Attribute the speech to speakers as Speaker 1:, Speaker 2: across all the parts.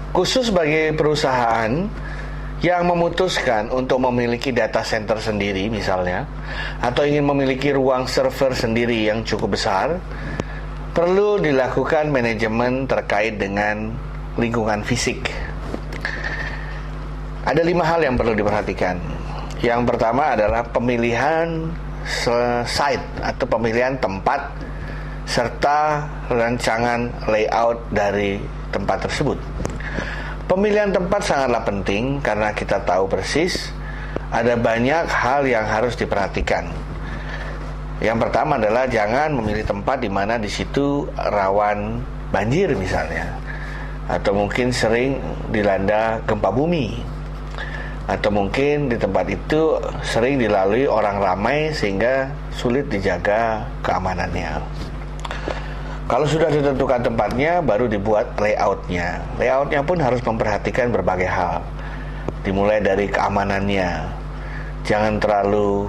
Speaker 1: Khusus bagi perusahaan yang memutuskan untuk memiliki data center sendiri misalnya, atau ingin memiliki ruang server sendiri yang cukup besar, perlu dilakukan manajemen terkait dengan lingkungan fisik. Ada 5 hal yang perlu diperhatikan. Yang pertama adalah pemilihan site atau pemilihan tempat serta rancangan layout dari tempat tersebut. Pemilihan tempat sangatlah penting karena kita tahu persis ada banyak hal yang harus diperhatikan. Yang pertama adalah jangan memilih tempat di mana di situ rawan banjir misalnya, atau mungkin sering dilanda gempa bumi, atau mungkin di tempat itu sering dilalui orang ramai sehingga sulit dijaga keamanannya. Kalau sudah ditentukan tempatnya, baru dibuat layoutnya. Layoutnya pun harus memperhatikan berbagai hal, dimulai dari keamanannya. Jangan terlalu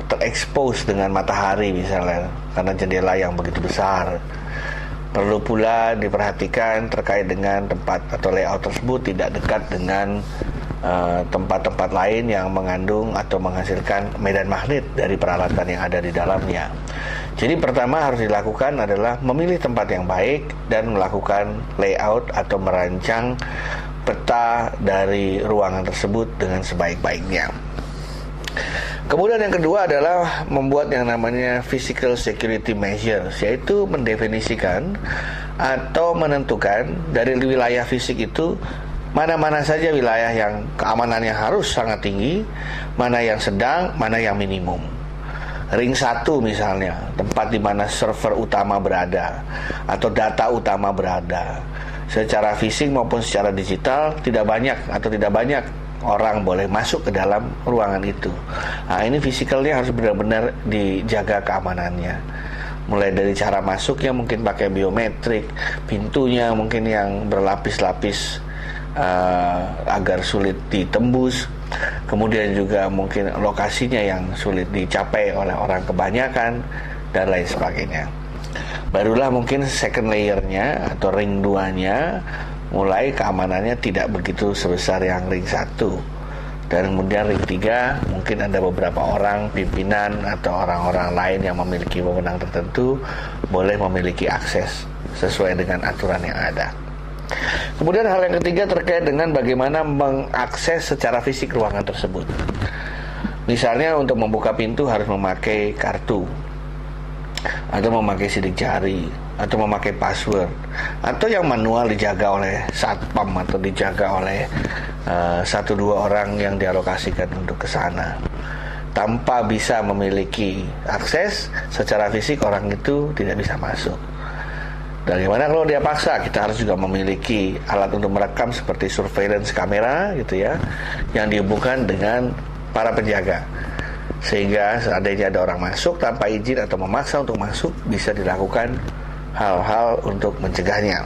Speaker 1: terekspos dengan matahari misalnya, karena jendela yang begitu besar. Perlu pula diperhatikan terkait dengan tempat atau layout tersebut tidak dekat dengan tempat-tempat lain yang mengandung atau menghasilkan medan magnet dari peralatan yang ada di dalamnya. Jadi pertama harus dilakukan adalah memilih tempat yang baik dan melakukan layout atau merancang peta dari ruangan tersebut dengan sebaik-baiknya. Kemudian yang kedua adalah membuat yang namanya physical security measures, yaitu mendefinisikan atau menentukan dari wilayah fisik itu mana-mana saja wilayah yang keamanannya harus sangat tinggi, mana yang sedang, mana yang minimum. Ring 1 misalnya, tempat di mana server utama berada atau data utama berada. Secara fisik maupun secara digital tidak banyak orang boleh masuk ke dalam ruangan itu. Nah, ini fisikalnya harus benar-benar dijaga keamanannya. Mulai dari cara masuknya mungkin pakai biometrik, pintunya mungkin yang berlapis-lapis agar sulit ditembus. Kemudian juga mungkin lokasinya yang sulit dicapai oleh orang kebanyakan dan lain sebagainya. Barulah mungkin second layernya atau ring 2-nya mulai keamanannya tidak begitu sebesar yang ring 1. Dan kemudian ring 3 mungkin ada beberapa orang pimpinan atau orang-orang lain yang memiliki wewenang tertentu boleh memiliki akses sesuai dengan aturan yang ada. Kemudian hal yang ketiga terkait dengan bagaimana mengakses secara fisik ruangan tersebut. Misalnya untuk membuka pintu harus memakai kartu, atau memakai sidik jari, atau memakai password, atau yang manual dijaga oleh satpam atau dijaga oleh 1-2 orang yang dialokasikan untuk ke sana. Tanpa bisa memiliki akses secara fisik, orang itu tidak bisa masuk. Bagaimana kalau dia paksa? Kita harus juga memiliki alat untuk merekam seperti surveillance kamera gitu ya, yang dihubungkan dengan para penjaga, sehingga seandainya ada orang masuk tanpa izin atau memaksa untuk masuk, bisa dilakukan hal-hal untuk mencegahnya.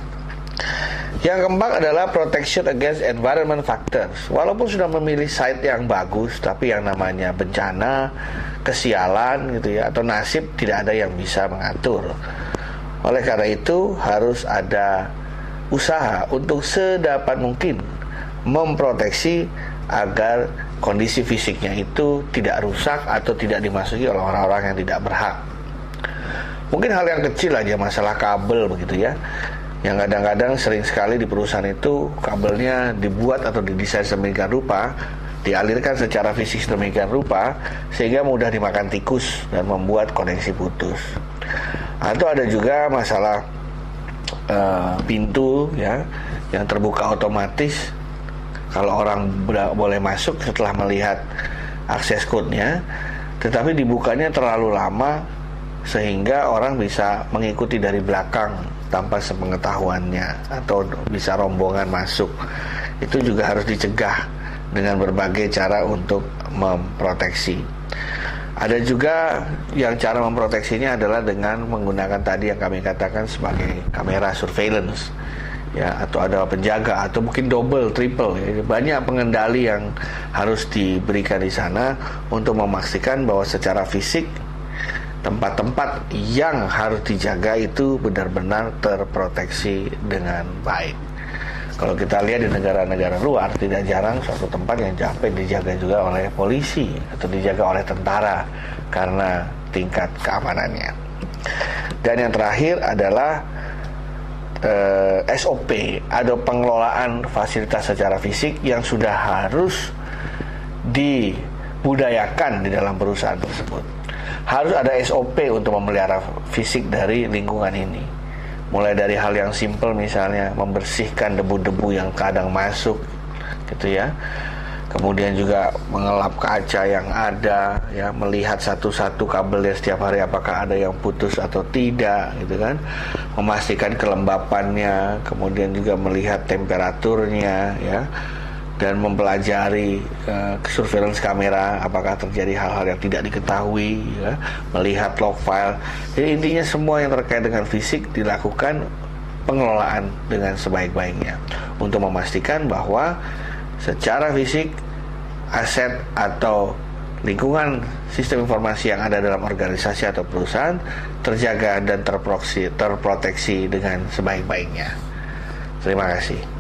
Speaker 1: Yang keempat adalah protection against environment factors. Walaupun sudah memilih site yang bagus, tapi yang namanya bencana, kesialan gitu ya, atau nasib tidak ada yang bisa mengatur. Oleh karena itu harus ada usaha untuk sedapat mungkin memproteksi agar kondisi fisiknya itu tidak rusak atau tidak dimasuki oleh orang-orang yang tidak berhak. Mungkin hal yang kecil aja, masalah kabel begitu ya, yang kadang-kadang sering sekali di perusahaan itu kabelnya dibuat atau didesain sedemikian rupa, dialirkan secara fisik sedemikian rupa sehingga mudah dimakan tikus dan membuat koneksi putus. Atau ada juga masalah pintu ya, yang terbuka otomatis. Kalau orang boleh masuk setelah melihat akses code-nya, tetapi dibukanya terlalu lama sehingga orang bisa mengikuti dari belakang tanpa sepengetahuannya, atau bisa rombongan masuk. Itu juga harus dicegah dengan berbagai cara untuk memproteksi. Ada juga yang cara memproteksinya adalah dengan menggunakan tadi yang kami katakan sebagai kamera surveillance ya, atau ada penjaga, atau mungkin double, triple ya. Banyak pengendali yang harus diberikan di sana untuk memastikan bahwa secara fisik tempat-tempat yang harus dijaga itu benar-benar terproteksi dengan baik. Kalau kita lihat di negara-negara luar, tidak jarang suatu tempat yang sampai dijaga juga oleh polisi atau dijaga oleh tentara karena tingkat keamanannya. Dan yang terakhir adalah SOP atau pengelolaan fasilitas secara fisik yang sudah harus dibudayakan di dalam perusahaan tersebut. Harus ada SOP untuk memelihara fisik dari lingkungan ini. Mulai dari hal yang simpel, misalnya membersihkan debu-debu yang kadang masuk gitu ya. Kemudian juga mengelap kaca yang ada ya, melihat satu-satu kabelnya setiap hari apakah ada yang putus atau tidak gitu kan. Memastikan kelembapannya, kemudian juga melihat temperaturnya ya, dan mempelajari surveillance kamera apakah terjadi hal-hal yang tidak diketahui ya, melihat log file. Jadi intinya semua yang terkait dengan fisik dilakukan pengelolaan dengan sebaik-baiknya untuk memastikan bahwa secara fisik aset atau lingkungan sistem informasi yang ada dalam organisasi atau perusahaan terjaga dan terproteksi dengan sebaik-baiknya. Terima kasih.